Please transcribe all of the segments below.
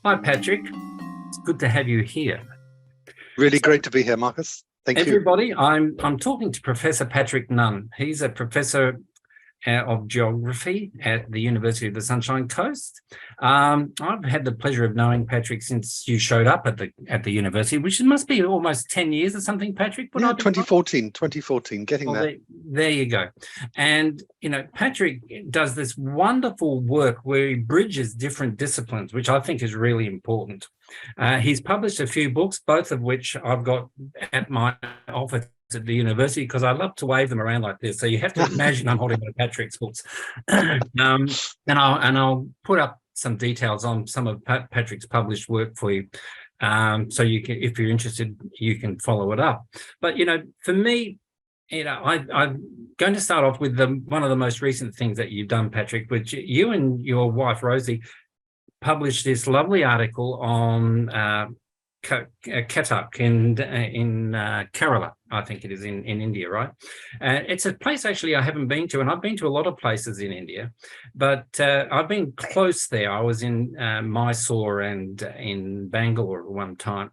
Hi, Patrick. It's good to have you here. Really So, great to be here, Marcus. Thank you. everybody, I'm talking to Professor Patrick Nunn. He's a professor of geography at the University of the Sunshine Coast. I've had the pleasure of knowing Patrick since you showed up at the university, which must be almost 10 years or something, Patrick. Would Yeah, I be right? 2014, getting Well, there. there you go. And, Patrick does this wonderful work where he bridges different disciplines, which I think is really important. He's published a few books, both of which I've got at my office at the university because I love to wave them around like this. So you have to imagine I'm holding one of Patrick's books. And I'll put up some details on some of Patrick's published work for you. So you can, if you're interested, you can follow it up. But for me, I'm going to start off with one of the most recent things that you've done, Patrick, which you and your wife Rosie published this lovely article on Kathak in Kerala, I think it is in India, right? It's a place actually I haven't been to, and I've been to a lot of places in India, but I've been close there. I was in Mysore and in Bangalore at one time.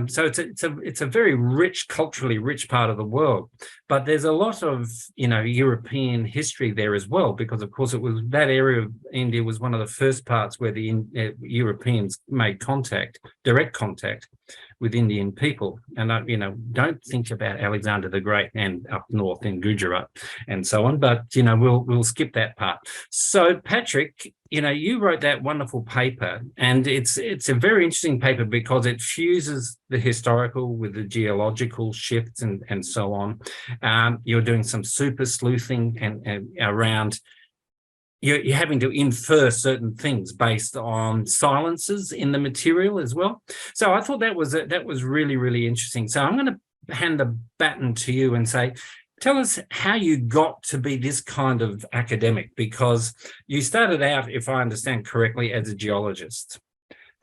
So it's a very rich, culturally rich part of the world, but there's a lot of European history there as well, because of course it was that area of India was one of the first parts where the Europeans made direct contact with Indian people. And don't think about Alexander the Great and up north in Gujarat and so on, but we'll skip that part. So Patrick, you wrote that wonderful paper, and it's a very interesting paper because it fuses the historical with the geological shifts and so on. You're doing some super sleuthing and around. You're having to infer certain things based on silences in the material as well. So I thought that was really, really interesting. So I'm going to hand the baton to you and say, tell us how you got to be this kind of academic, because you started out, if I understand correctly, as a geologist.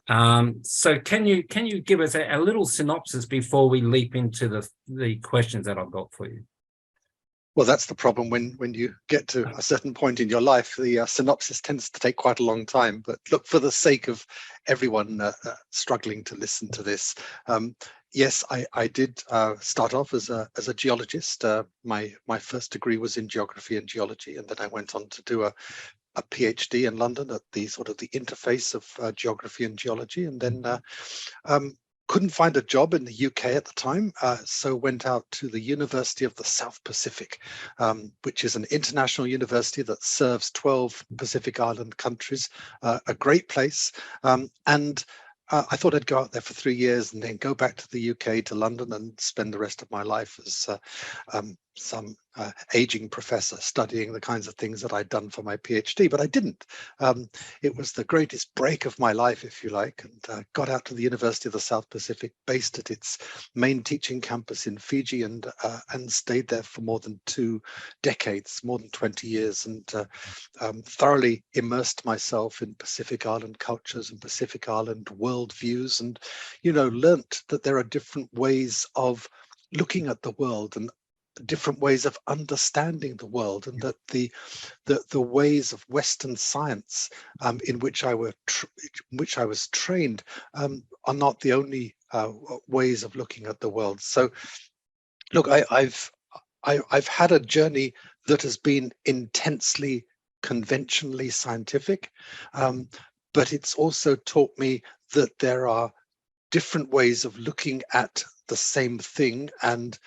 So can you give us a little synopsis before we leap into the questions that I've got for you? Well, that's the problem when you get to a certain point in your life, the synopsis tends to take quite a long time. But look, for the sake of everyone struggling to listen to this, yes, I did start off as a geologist. My first degree was in geography and geology, and then I went on to do a PhD in London at the sort of the interface of geography and geology, and then couldn't find a job in the UK at the time, so went out to the University of the South Pacific, which is an international university that serves 12 Pacific Island countries, a great place. And I thought I'd go out there for 3 years and then go back to the UK, to London, and spend the rest of my life as some aging professor studying the kinds of things that I'd done for my PhD, but I didn't. It was the greatest break of my life, if you like, and got out to the University of the South Pacific, based at its main teaching campus in Fiji, and stayed there for more than 2 decades, more than 20 years, and thoroughly immersed myself in Pacific Island cultures and Pacific Island worldviews, and learnt that there are different ways of looking at the world and different ways of understanding the world, and that the ways of Western science in which I was trained are not the only ways of looking at the world. So look, I've had a journey that has been intensely conventionally scientific, but it's also taught me that there are different ways of looking at the same thing, and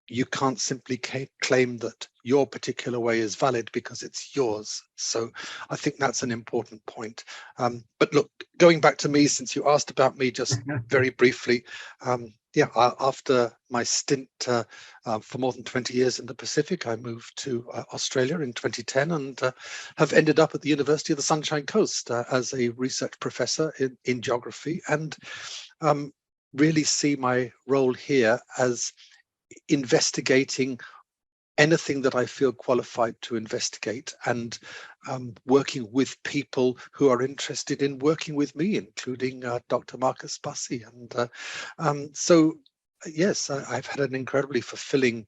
you can't simply claim that your particular way is valid because it's yours. So I think that's an important point. But look, going back to me, since you asked about me just very briefly, after my stint for more than 20 years in the Pacific, I moved to Australia in 2010, and have ended up at the University of the Sunshine Coast as a research professor in geography, and really see my role here as investigating anything that I feel qualified to investigate, and working with people who are interested in working with me, including Dr. Marcus Bussey. And so, yes, I've had an incredibly fulfilling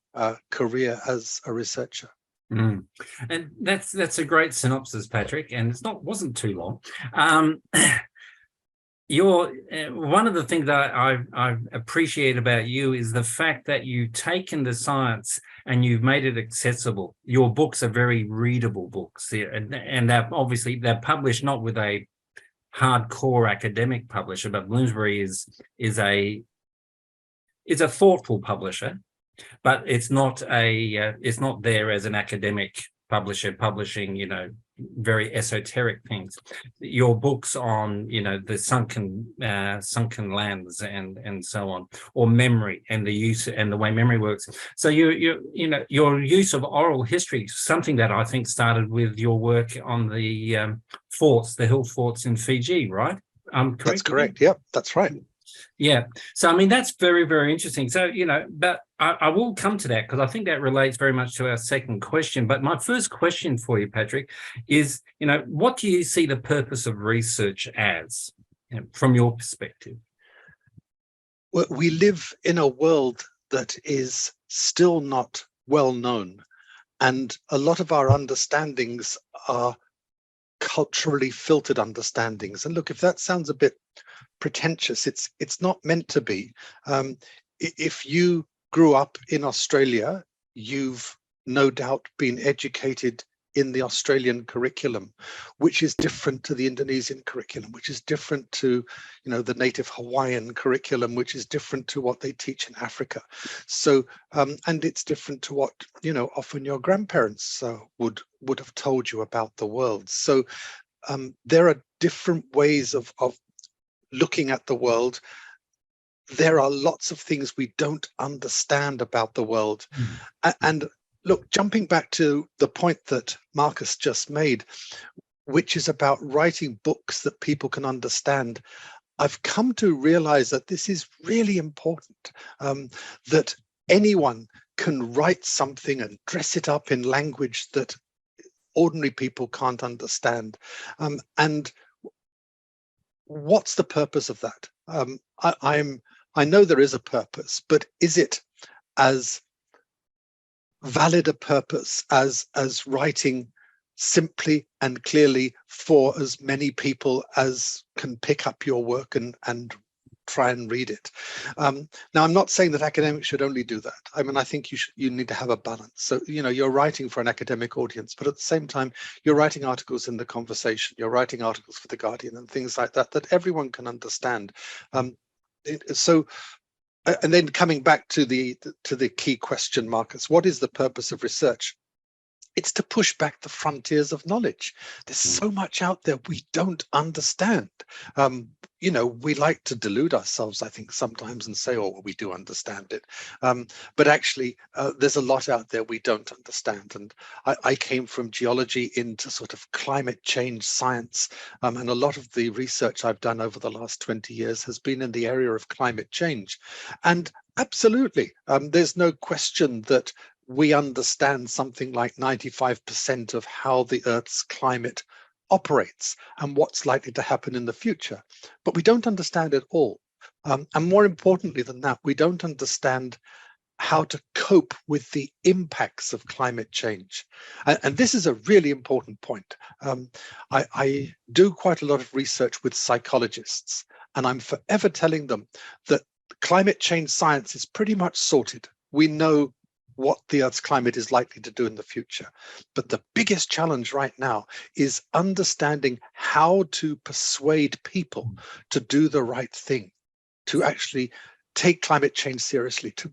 career as a researcher. Mm. And that's a great synopsis, Patrick, and wasn't too long. You're one of the things that I appreciate about you is the fact that you've taken the science and you've made it accessible. Your books are very readable books, and they're published not with a hardcore academic publisher, but Bloomsbury is a thoughtful publisher, but it's not there as an academic publisher publishing, very esoteric things. Your books on, the sunken lands and so on, or memory and the use and the way memory works. So your use of oral history, something that I think started with your work on the hill forts in Fiji, right? Correct? That's correct. Yep, that's right. Yeah. So, I mean, that's very, very interesting. So, but I will come to that because I think that relates very much to our second question. But my first question for you, Patrick, is, what do you see the purpose of research as, from your perspective? Well, we live in a world that is still not well known, and a lot of our understandings are culturally filtered understandings. And look, if that sounds a bit pretentious, it's not meant to be. If you grew up in Australia, you've no doubt been educated in the Australian curriculum, which is different to the Indonesian curriculum, which is different to, the native Hawaiian curriculum, which is different to what they teach in Africa. So, and it's different to what, often your grandparents would have told you about the world. So there are different ways of looking at the world. There are lots of things we don't understand about the world. And look, jumping back to the point that Marcus just made, which is about writing books that people can understand, I've come to realize that this is really important, that anyone can write something and dress it up in language that ordinary people can't understand. And what's the purpose of that? I know there is a purpose, but is it as valid a purpose as writing simply and clearly for as many people as can pick up your work and try and read it? Now, I'm not saying that academics should only do that. I mean, I think you need to have a balance. So, you're writing for an academic audience, but at the same time, you're writing articles in The Conversation, you're writing articles for The Guardian and things like that, that everyone can understand. And then coming back to the key question, Marcus, what is the purpose of research? It's to push back the frontiers of knowledge. There's so much out there we don't understand. We like to delude ourselves, I think, sometimes and say, oh, well, we do understand it. But actually, there's a lot out there we don't understand. And I came from geology into sort of climate change science. And a lot of the research I've done over the last 20 years has been in the area of climate change. And absolutely, there's no question that we understand something like 95% of how the Earth's climate operates and what's likely to happen in the future, but we don't understand it all. And more importantly than that, we don't understand how to cope with the impacts of climate change. And this is a really important point. I do quite a lot of research with psychologists, and I'm forever telling them that climate change science is pretty much sorted. We know what the Earth's climate is likely to do in the future. But the biggest challenge right now is understanding how to persuade people to do the right thing, to actually take climate change seriously, to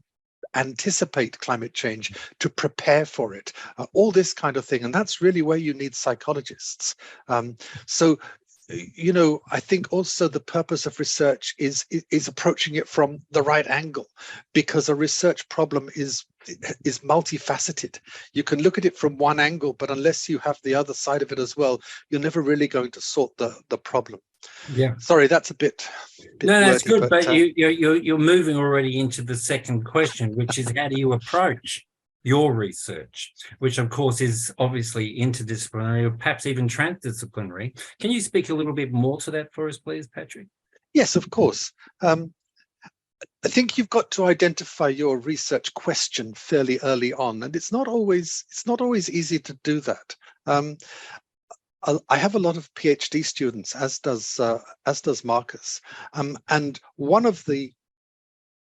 anticipate climate change, to prepare for it, all this kind of thing. And that's really where you need psychologists. So I think also the purpose of research is approaching it from the right angle, because a research problem is multifaceted. You can look at it from one angle, but unless you have the other side of it as well, you're never really going to sort the problem. Yeah. Sorry, that's a bit no, that's wordy, good. But you're moving already into the second question, which is how do you approach your research, which of course is obviously interdisciplinary or perhaps even transdisciplinary. Can you speak a little bit more to that for us, please, Patrick? Yes, of course. I think you've got to identify your research question fairly early on, and it's not always easy to do that. I have a lot of PhD students, as does Marcus, and one of the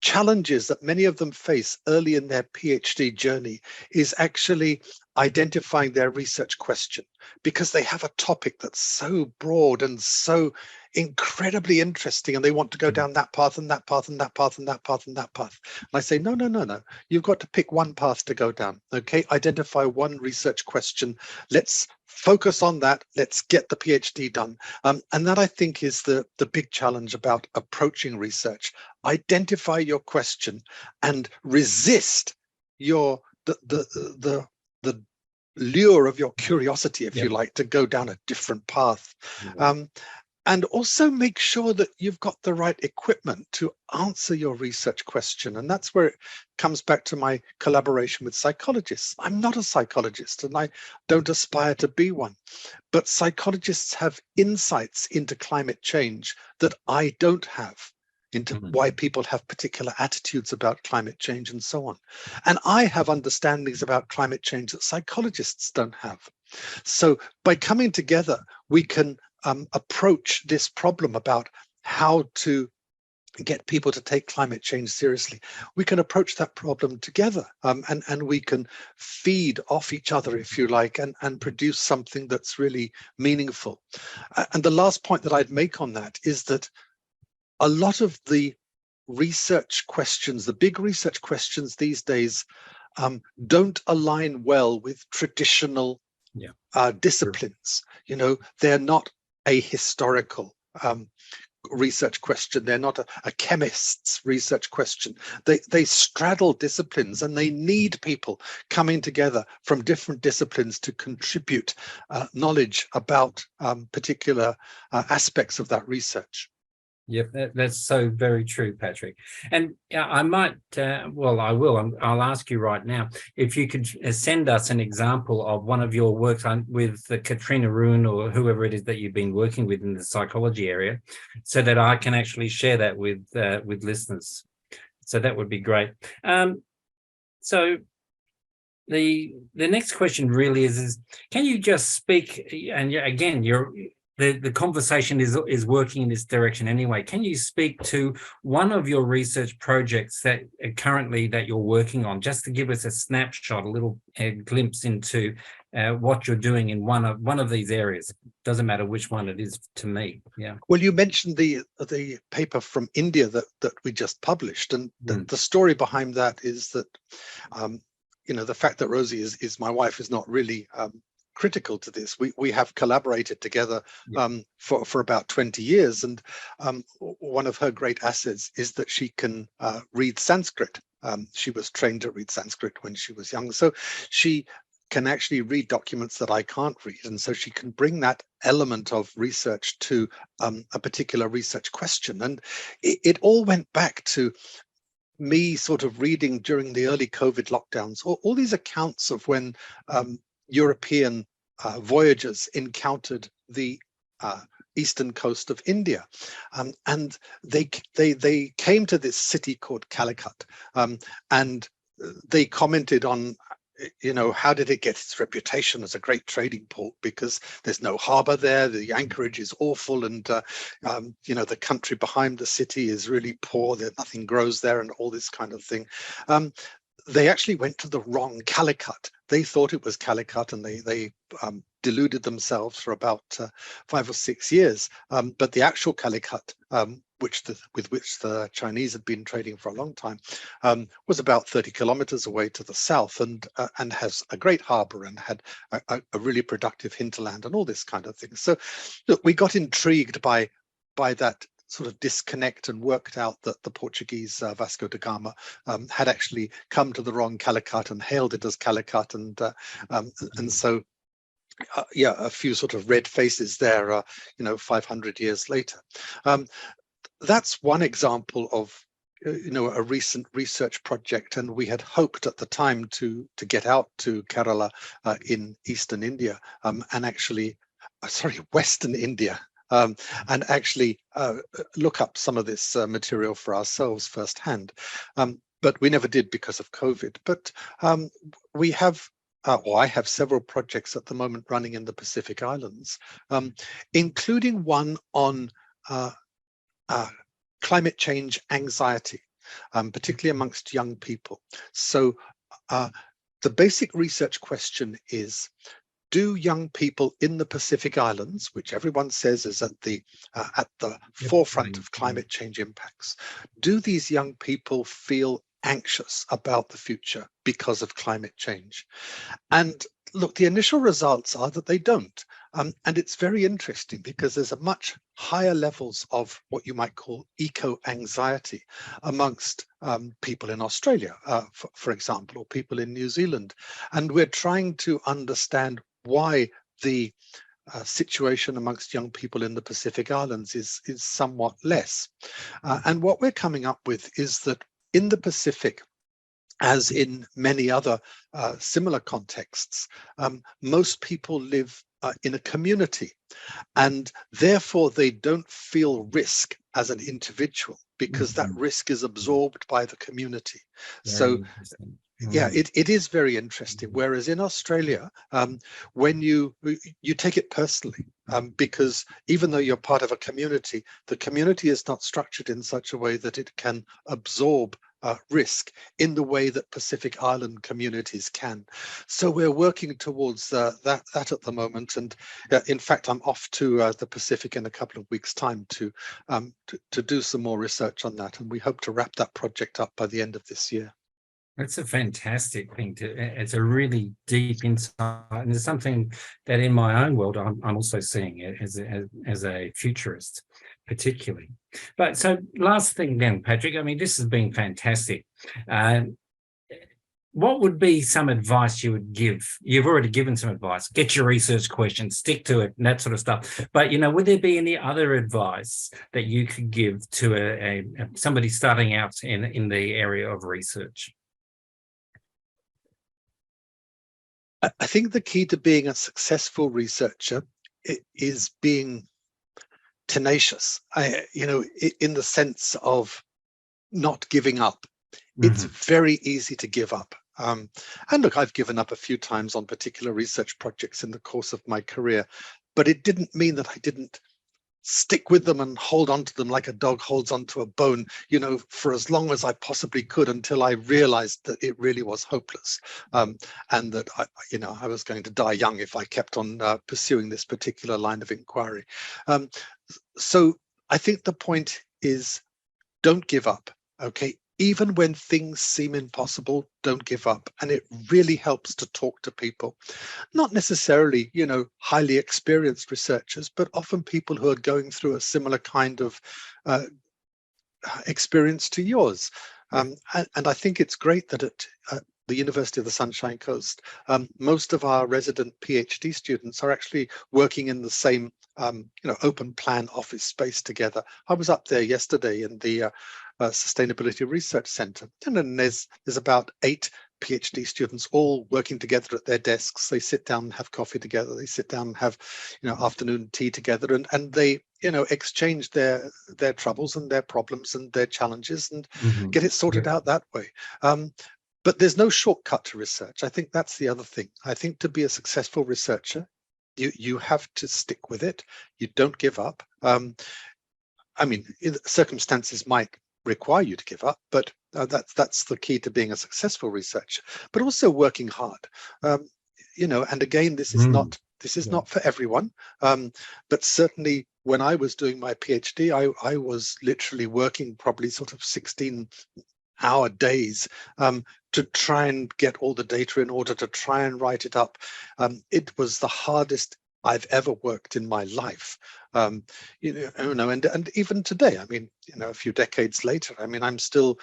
challenges that many of them face early in their PhD journey is actually identifying their research question, because they have a topic that's so broad and so incredibly interesting, and they want to go down that path and that path and that path and that path and that path. And I say, no, no, no, no. You've got to pick one path to go down. Okay, identify one research question. Let's focus on that. Let's get the PhD done. And that, I think, is the big challenge about approaching research. Identify your question and resist your the lure of your curiosity, if you like, to go down a different path. And also make sure that you've got the right equipment to answer your research question. And that's where it comes back to my collaboration with psychologists. I'm not a psychologist and I don't aspire to be one, but psychologists have insights into climate change that I don't have, into why people have particular attitudes about climate change and so on. And I have understandings about climate change that psychologists don't have. So by coming together, we can approach this problem about how to get people to take climate change seriously. We can approach that problem together, and we can feed off each other, if you like, and produce something that's really meaningful. And the last point that I'd make on that is that a lot of the research questions, the big research questions these days, don't align well with traditional disciplines. You know, they're not a historical research question. They're not a chemist's research question. They straddle disciplines, and they need people coming together from different disciplines to contribute knowledge about particular aspects of that research. Yep, that's so very true, Patrick. And I might, well, I will. I'll ask you right now if you could send us an example of one of your works with Katrina Nunn or whoever it is that you've been working with in the psychology area, so that I can actually share that with listeners. So that would be great. So the next question really is can you just speak? And again, the conversation is working in this direction anyway. Can you speak to one of your research projects that currently that you're working on, just to give us a snapshot, a little glimpse into what you're doing in one of these areas? Doesn't matter which one it is to me. Yeah. Well, you mentioned the paper from India that we just published, and the story behind that is that you know, the fact that Rosie is my wife is not really critical to this. We have collaborated together for about 20 years, and one of her great assets is that she can read Sanskrit. She was trained to read Sanskrit when she was young, so she can actually read documents that I can't read, and so she can bring that element of research to a particular research question. And it all went back to me sort of reading during the early COVID lockdowns, all these accounts of when European voyagers encountered the eastern coast of India, and they came to this city called Calicut, and they commented on, you know, how did it get its reputation as a great trading port? Because there's no harbor there, the anchorage is awful, and you know, the country behind the city is really poor, nothing grows there, and all this kind of thing. They actually went to the wrong Calicut. They thought it was Calicut, and they deluded themselves for about 5 or 6 years. But the actual Calicut, with which the Chinese had been trading for a long time, was about 30 kilometers away to the south, and has a great harbor and had a really productive hinterland and all this kind of thing. So look, we got intrigued by that sort of disconnect, and worked out that the Portuguese Vasco da Gama had actually come to the wrong Calicut and hailed it as Calicut, and so yeah, a few sort of red faces there, you know, 500 years later. That's one example of, you know, a recent research project, and we had hoped at the time to get out to Kerala in eastern India, and actually, sorry, western India, and actually look up some of this material for ourselves firsthand. But we never did because of COVID. But we have or I have several projects at the moment running in the Pacific Islands, including one on climate change anxiety, particularly amongst young people. So the basic research question is, do young people in the Pacific Islands, which everyone says is at the forefront of climate change impacts, do these young people feel anxious about the future because of climate change? And look, the initial results are that they don't. And it's very interesting because there's a much higher levels of what you might call eco-anxiety amongst people in Australia, for example, or people in New Zealand. And we're trying to understand why the situation amongst young people in the Pacific Islands is somewhat less. And what we're coming up with is that in the Pacific, as in many other similar contexts, most people live in a community, and therefore they don't feel risk as an individual because that risk is absorbed by the community. So yeah, it is very interesting. Whereas in Australia, when you take it personally, because even though you're part of a community, the community is not structured in such a way that it can absorb risk in the way that Pacific Island communities can. So we're working towards that at the moment. And in fact, I'm off to the Pacific in a couple of weeks' time to do some more research on that. And we hope to wrap that project up by the end of this year. That's a fantastic thing it's a really deep insight, and it's something that in my own world I'm also seeing it as a futurist, particularly. But so last thing then, Patrick, I mean, this has been fantastic. What would be some advice you would give? You've already given some advice. Get your research questions, stick to it, and that sort of stuff. But, you know, would there be any other advice that you could give to somebody starting out in the area of research? I think the key to being a successful researcher is being tenacious, in the sense of not giving up. It's very easy to give up. And look, I've given up a few times on particular research projects in the course of my career, but it didn't mean that I didn't stick with them and hold on to them like a dog holds onto a bone, for as long as I possibly could, until I realized that it really was hopeless, and that I was going to die young if I kept on pursuing this particular line of inquiry. So I think the point is, don't give up. Okay, even when things seem impossible, don't give up. And it really helps to talk to people, not necessarily, highly experienced researchers, but often people who are going through a similar kind of experience to yours. And I think it's great that at the University of the Sunshine Coast, most of our resident PhD students are actually working in the same, open plan office space together. I was up there yesterday in the Sustainability Research Centre, and then there's about 8 PhD students all working together at their desks. They sit down and have coffee together. They sit down and have, afternoon tea together, and they, exchange their troubles and their problems and their challenges and get it sorted out that way. But there's no shortcut to research. I think that's the other thing. I think to be a successful researcher, you have to stick with it. You don't give up. Circumstances might require you to give up, but that's the key to being a successful researcher. But also working hard. And again, this is not for everyone. But certainly when I was doing my PhD, I was literally working probably sort of 16-hour days to try and get all the data in order to try and write it up. It was the hardest I've ever worked in my life. And even today, a few decades later, I'm still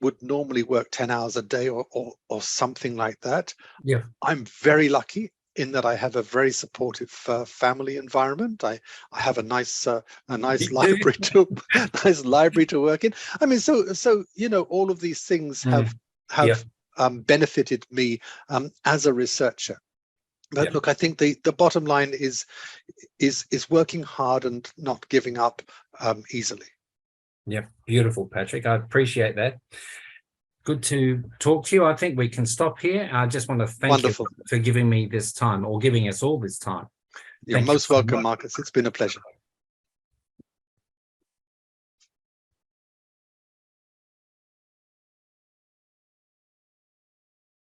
would normally work 10 hours a day or something like that. Yeah, I'm very lucky in that I have a very supportive family environment. I have a nice library to work in. So all of these things have benefited me as a researcher. But look, I think the bottom line is working hard and not giving up easily. Yeah, beautiful, Patrick. I appreciate that. Good to talk to you. I think we can stop here. I just want to thank Wonderful. you for giving me this time, or giving us all this time. You're Thank you most so welcome, much. Marcus. It's been a pleasure.